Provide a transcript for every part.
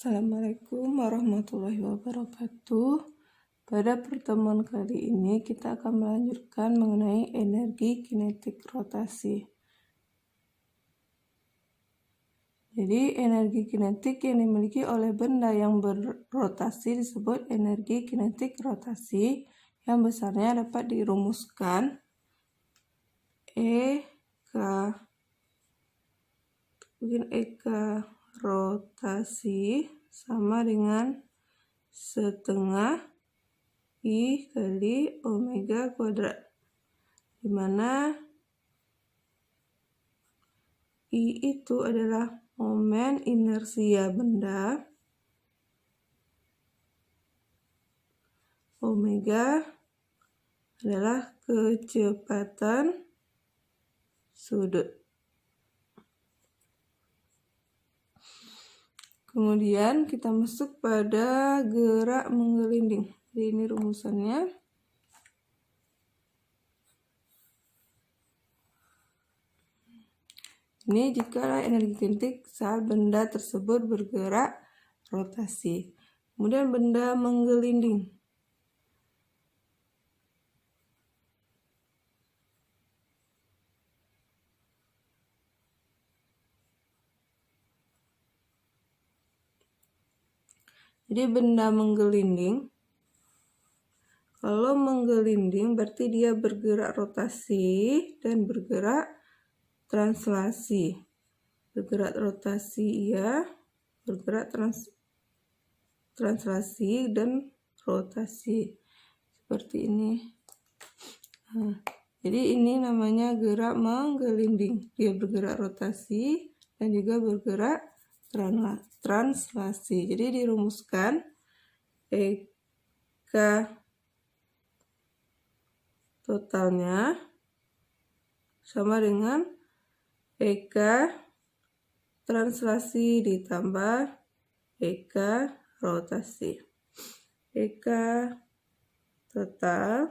Assalamualaikum warahmatullahi wabarakatuh. Pada pertemuan kali ini kita akan melanjutkan mengenai energi kinetik rotasi. Jadi energi kinetik yang dimiliki oleh benda yang berrotasi disebut energi kinetik rotasi, yang besarnya dapat dirumuskan EK rotasi sama dengan setengah I kali omega kuadrat, di mana I itu adalah momen inersia benda, omega adalah kecepatan sudut. Kemudian kita masuk pada gerak menggelinding. Jadi ini rumusannya. Ini jika energi kinetik saat benda tersebut bergerak rotasi. Kemudian benda menggelinding. Jadi benda menggelinding, kalau menggelinding berarti dia bergerak rotasi dan bergerak translasi. Bergerak rotasi iya, bergerak translasi dan rotasi. Seperti ini. Jadi ini namanya gerak menggelinding. Dia bergerak rotasi dan juga bergerak translasi. Jadi dirumuskan EK totalnya sama dengan EK translasi ditambah EK rotasi. EK total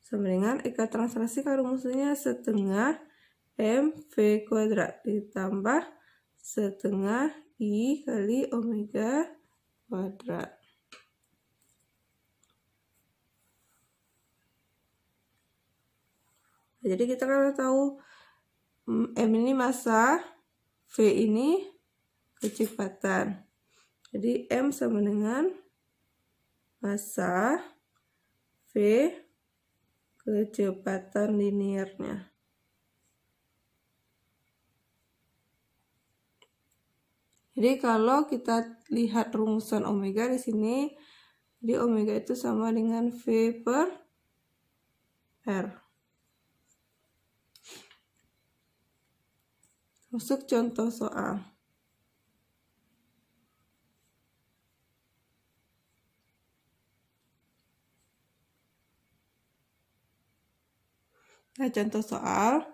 sama dengan EK translasi, kalau rumusnya setengah mv kuadrat ditambah setengah I kali omega kuadrat. Jadi kita kalau tahu M ini massa, V ini kecepatan. Jadi M sama dengan massa, V kecepatan linearnya. Jadi kalau kita lihat rumusan omega di sini, jadi omega itu sama dengan V per R. Masuk contoh soal. Nah, contoh soal.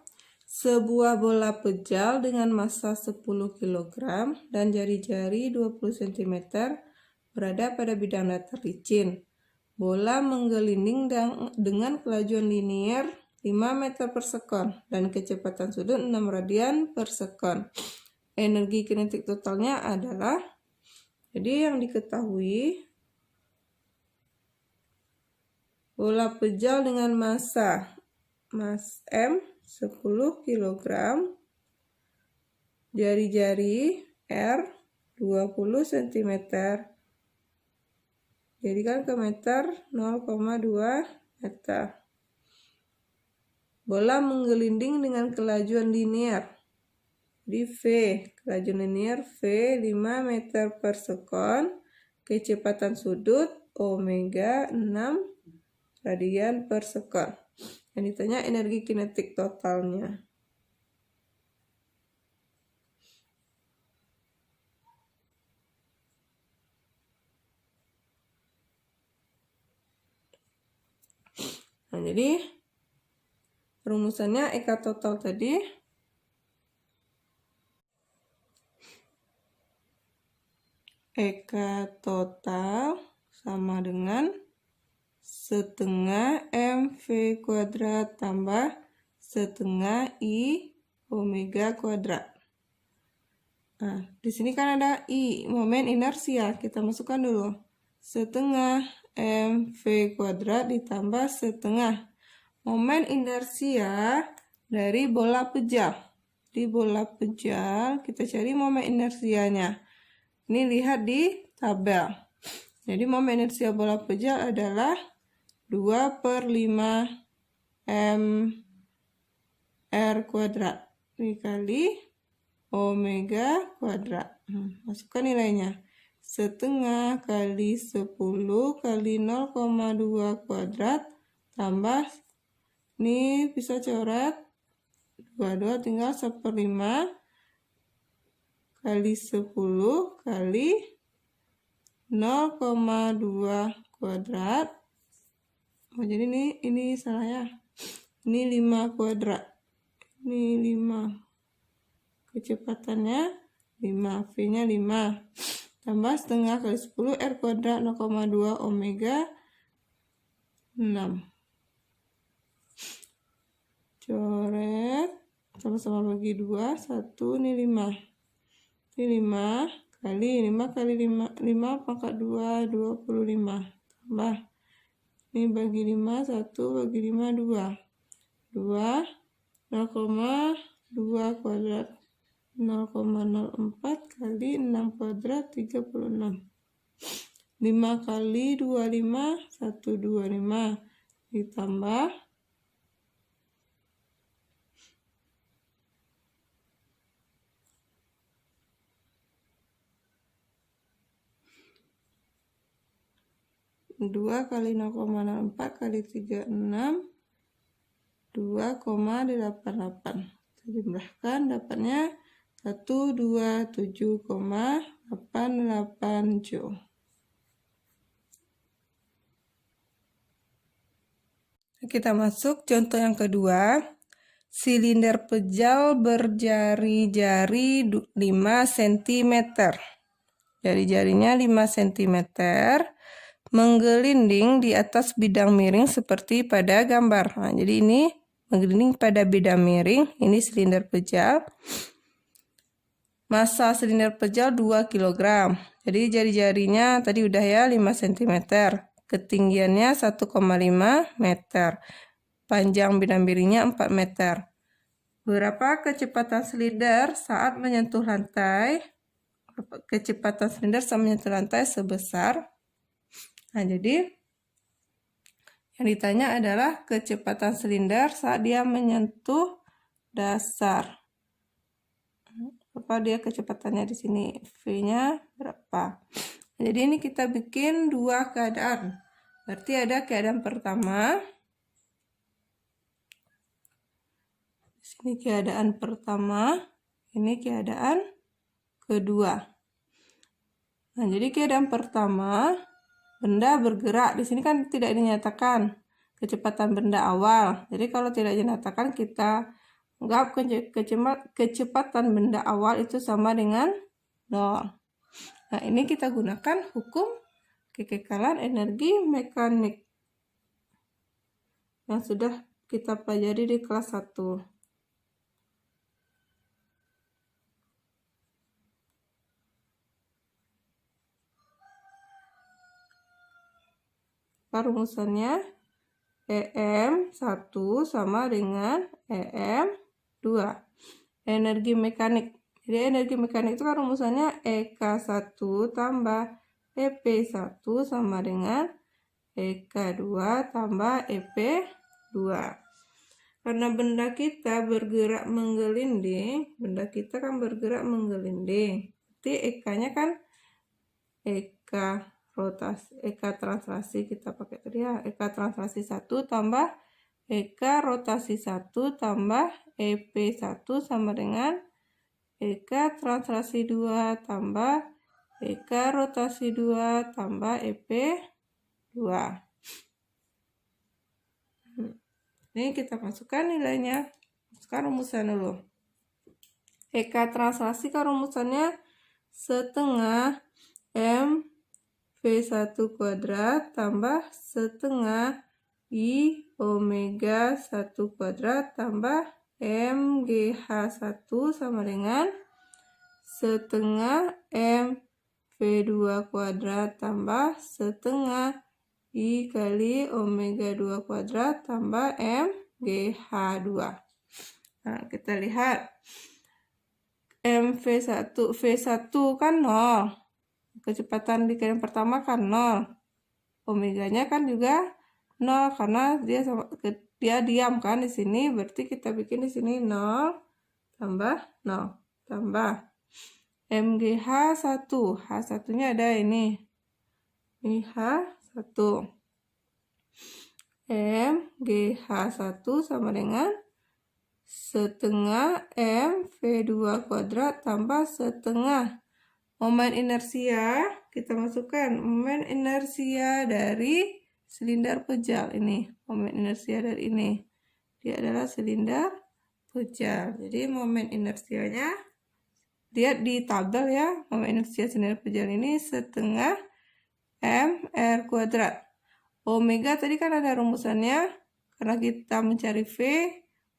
Sebuah bola pejal dengan massa 10 kg dan jari-jari 20 cm berada pada bidang datar licin. Bola menggelinding dengan kelajuan linier 5 meter per sekon dan kecepatan sudut 6 radian per sekon. Energi kinetik totalnya adalah, jadi yang diketahui, bola pejal dengan massa M 10 kg, jari-jari R 20 cm, jadikan ke meter 0,2 meter. Bola menggelinding dengan kelajuan linear, di V, kelajuan linear V 5 meter per sekon, kecepatan sudut omega 6 radian per sekon. Yang ditanya energi kinetik totalnya. Nah, jadi rumusannya EK total tadi EK total sama dengan setengah mv kuadrat tambah setengah I omega kuadrat. Nah, di sini kan ada I, momen inersia. Kita masukkan dulu. Setengah mv kuadrat ditambah setengah momen inersia dari bola pejal. Di bola pejal, kita cari momen inersianya. Ini lihat di tabel. Jadi momen inersia bola pejal adalah 2/5 mr kuadrat dikali omega kuadrat. Masukkan nilainya. Setengah kali 10 kali 0,2 kuadrat tambah, ini bisa coret 22 tinggal 1/5 kali 10 kali 0,2 kuadrat. Oh, jadi ini salah ya. Ini 5 kuadrat. Ini 5. Kecepatannya 5, V-nya 5. Tambah setengah kali 10 R kuadrat 0,2 omega 6. Coret. Sama-sama bagi 2. 1, ini 5. Ini 5 kali 5 pangkat 2, 25. Tambah. Ini bagi 5, 1 bagi 5, 2. 2, 0,2 kuadrat. 0,04 kali 6 kuadrat 36. 5 kali 25, 125. Ditambah 2 kali 0,04 kali 36, 2,88. Kita jumlahkan, dapatnya 127,88 joule. Kita masuk contoh yang kedua. Silinder pejal berjari-jari 5 cm. Jari-jarinya 5 cm. Menggelinding di atas bidang miring seperti pada gambar. Nah, jadi ini menggelinding pada bidang miring. Ini silinder pejal. Massa silinder pejal 2 kg. Jadi jari-jarinya tadi udah ya 5 cm. Ketinggiannya 1,5 meter. Panjang bidang miringnya 4 meter. Berapa kecepatan silinder saat menyentuh lantai? Kecepatan silinder saat menyentuh lantai sebesar. Nah, jadi yang ditanya adalah kecepatan silinder saat dia menyentuh dasar. Berapa dia kecepatannya di sini? V-nya berapa? Nah, jadi ini kita bikin dua keadaan. Berarti ada keadaan pertama. Di sini keadaan pertama, ini keadaan kedua. Nah, jadi keadaan pertama, benda bergerak. Di sini kan tidak dinyatakan kecepatan benda awal. Jadi kalau tidak dinyatakan, kita anggap kecepatan benda awal itu sama dengan 0. Nah, ini kita gunakan hukum kekekalan energi mekanik yang sudah kita pelajari di kelas 1. Rumusannya EM1 sama dengan EM2. Energi mekanik. Jadi energi mekanik itu kan rumusannya EK1 tambah EP1 sama dengan EK2 tambah EP2. Karena benda kita bergerak menggelinding, benda kita kan bergerak menggelinding. Berarti EK-nya kan EK rotasi, EK translasi kita pakai tadi ya, EK translasi 1 tambah EK rotasi 1 tambah EP1 sama dengan EK translasi 2 tambah EK rotasi 2 tambah EP2. Ini kita masukkan nilainya. Sekarang rumusan dulu. EK translasi kan rumusannya setengah M V1 kuadrat tambah setengah I omega 1 kuadrat tambah MGH1 sama dengan setengah M V2 kuadrat tambah setengah I kali omega 2 kuadrat tambah M GH2. Nah, kita lihat MV1, V1 kan 0. Kecepatan di yang pertama kan 0. Omeganya kan juga 0 karena dia diam kan di sini, berarti kita bikin di sini 0 tambah 0 tambah MGH1. H1-nya ada ini. Ini H1. MGH1 sama dengan setengah M V2 kuadrat tambah setengah momen inersia. Kita masukkan momen inersia dari silinder pejal ini. Momen inersia dari ini. Dia adalah silinder pejal. Jadi momen inersianya, lihat di tabel ya, momen inersia silinder pejal ini setengah mr kuadrat. Omega tadi kan ada rumusannya, karena kita mencari V,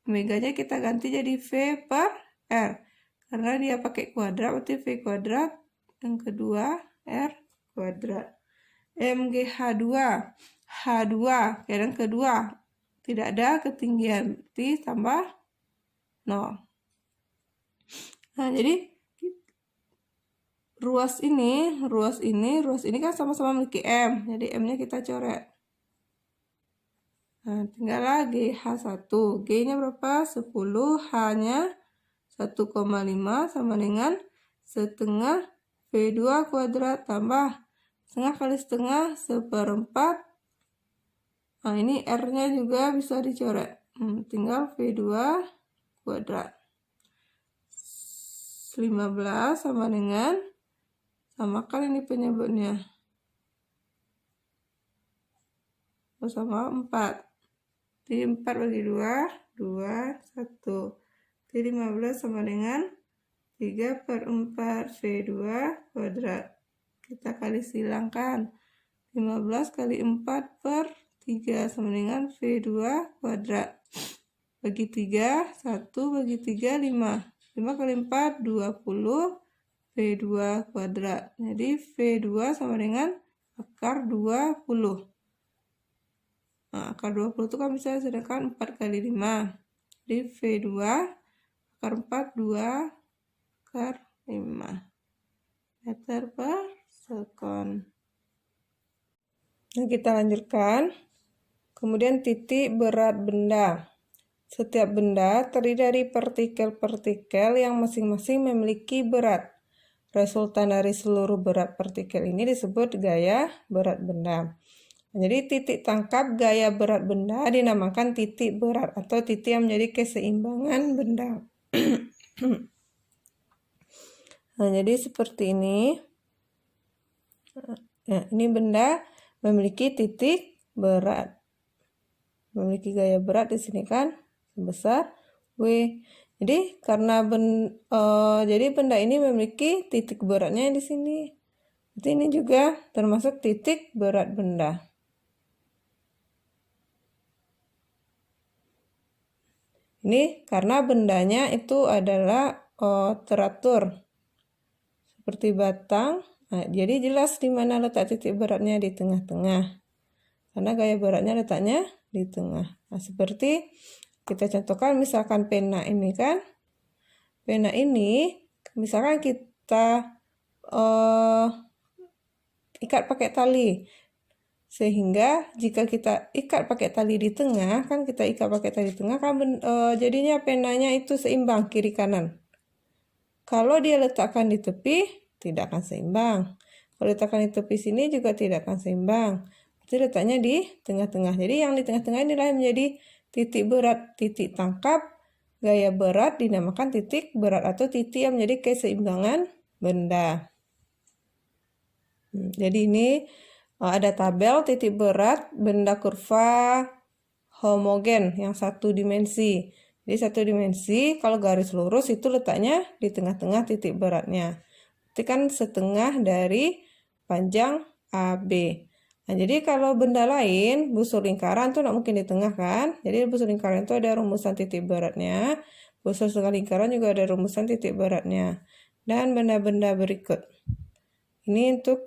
omeganya kita ganti jadi V per R. Karena dia pakai kuadrat, berarti V kuadrat, yang kedua R kuadrat. MGH2, H2, yang kedua, tidak ada ketinggian, berarti tambah 0. Nah, jadi ruas ini kan sama-sama memiliki M. Jadi M-nya kita coret. Nah, tinggal lagi H1. G-nya berapa? 10. H-nya 1,5 sama dengan setengah V2 kuadrat tambah setengah kali setengah 1/4. Nah, ini R-nya juga bisa dicoret. Tinggal V2 kuadrat. 15 sama dengan, samakan ini penyebutnya. Sama 4. Jadi 4 bagi 2, 2, 1. Jadi 15 sama dengan 3/4 V2 kuadrat. Kita kali silangkan. 15 kali 4/3 sama dengan V2 kuadrat. Bagi 3, 1 bagi 3, 5. 5 kali 4, 20 V2 kuadrat. Jadi V2 sama dengan akar 20. Nah, akar 20 itu kan bisa sedangkan 4 kali 5. Jadi V2 akar 4, 2 akar 5 meter per sekon. Nah, kita lanjutkan. Kemudian titik berat benda. Setiap benda terdiri dari partikel-partikel yang masing-masing memiliki berat. Resultan dari seluruh berat partikel ini disebut gaya berat benda. Jadi titik tangkap gaya berat benda dinamakan titik berat atau titik yang menjadi keseimbangan benda. Nah, jadi seperti ini. Nah, ini benda memiliki titik berat. Memiliki gaya berat di sini kan sebesar W. Jadi karena benda ini memiliki titik beratnya di sini. Jadi ini juga termasuk titik berat benda. Ini karena bendanya itu adalah teratur seperti batang. Nah, jadi jelas di mana letak titik beratnya, di tengah-tengah. Karena gaya beratnya letaknya di tengah. Nah, seperti kita contohkan misalkan pena ini kan. Pena ini misalkan kita ikat pakai tali. Sehingga jika kita ikat pakai tali di tengah, kan kita ikat pakai tali di tengah kan jadinya penanya itu seimbang kiri kanan. Kalau dia letakkan di tepi, tidak akan seimbang. Kalau letakkan di tepi sini juga tidak akan seimbang. Jadi letaknya di tengah-tengah. Jadi yang di tengah-tengah inilah yang menjadi titik berat, titik tangkap gaya berat dinamakan titik berat atau titik yang menjadi keseimbangan benda. Jadi ini ada tabel titik berat benda kurva homogen yang satu dimensi. Jadi satu dimensi kalau garis lurus itu letaknya di tengah-tengah titik beratnya. Itu kan setengah dari panjang AB. Nah, jadi kalau benda lain busur lingkaran tuh nggak mungkin di tengah kan. Jadi busur lingkaran itu ada rumusan titik beratnya. Busur setengah lingkaran juga ada rumusan titik beratnya. dan benda-benda berikut. Ini untuk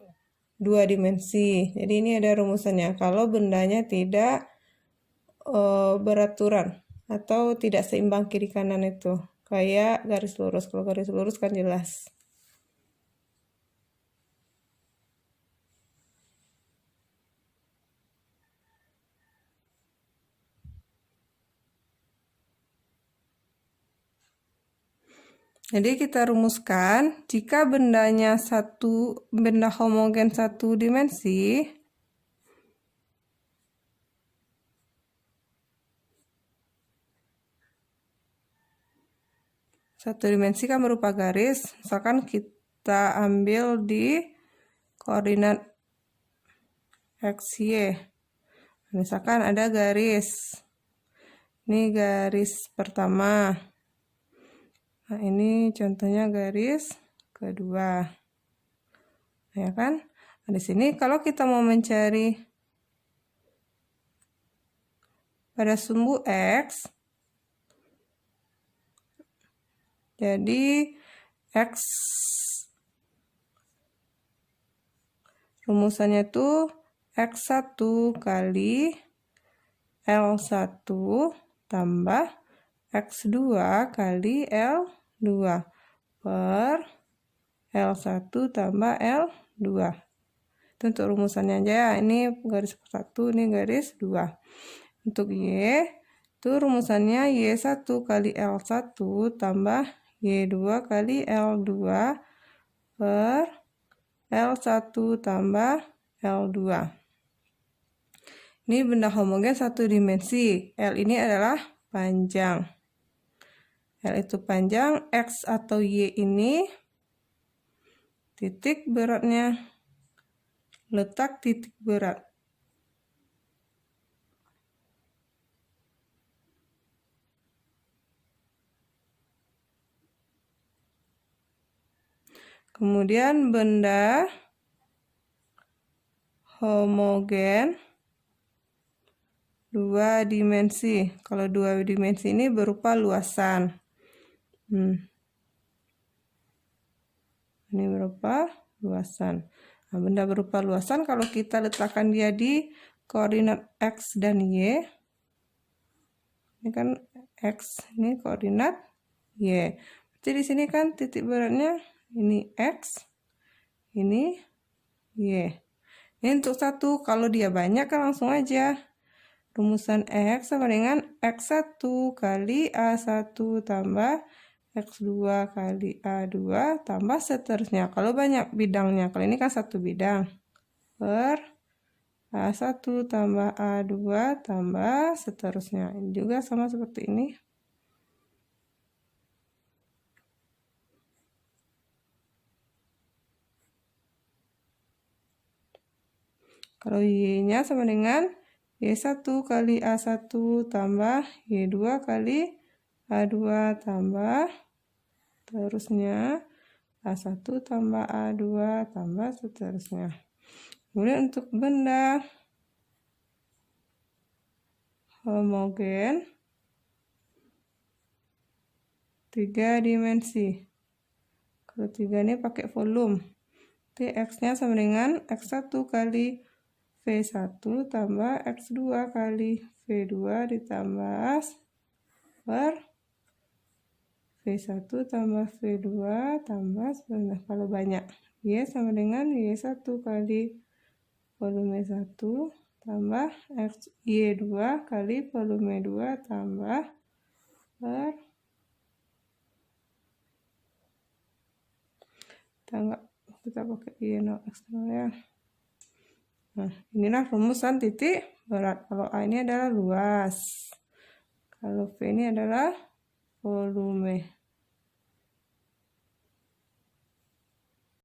2 dimensi. Jadi ini ada rumusannya. Kalau bendanya tidak beraturan atau tidak seimbang kiri kanan itu. Kayak garis lurus. Kalau garis lurus kan jelas. Jadi kita rumuskan, jika bendanya benda homogen satu dimensi, kan berupa garis, misalkan kita ambil di koordinat x, y. Misalkan ada garis, ini garis pertama. Nah, ini contohnya garis kedua. Ya kan? Nah, di sini kalau kita mau mencari pada sumbu X, jadi X rumusannya itu X1 kali L1 tambah X2 kali L2 per L1 tambah L2. Itu untuk rumusannya aja ya. Ini garis 1, ini garis 2. Untuk Y, itu rumusannya Y1 kali L1 tambah Y2 kali L2 per L1 tambah L2. Ini benda homogen satu dimensi. L ini adalah panjang. L itu panjang, X atau Y ini titik beratnya. Letak titik berat. Kemudian benda homogen 2 dimensi. Kalau 2 dimensi ini berupa luasan. Ini berupa luasan. Nah, benda berupa luasan kalau kita letakkan dia di koordinat X dan Y. Ini kan X, ini koordinat Y. Jadi di sini kan titik beratnya ini X, ini Y. Ini untuk satu, kalau dia banyak kan langsung aja. Rumusan X sama dengan X1 kali A1 tambah X2 kali A2 tambah seterusnya. Kalau banyak bidangnya, kalau ini kan satu bidang. Per A1 tambah A2 tambah seterusnya. Ini juga sama seperti ini. Kalau Y-nya sama dengan Y1 kali A1 tambah Y2 kali A2 tambah terusnya A1 tambah A2 tambah seterusnya. Kemudian untuk benda homogen 3 dimensi. Kalau 3 ini pakai volume. Jadi X-nya sama dengan X1 kali V1 tambah X2 kali V2 ditambah per V1 tambah V2 tambah sebenarnya kalau banyak. Y sama dengan Y1 kali volume 1 tambah Y2 kali volume 2 tambah per kita pakai Y0X ya. Nah, inilah rumusan titik berat. Kalau A ini adalah luas. Kalau V ini adalah volume.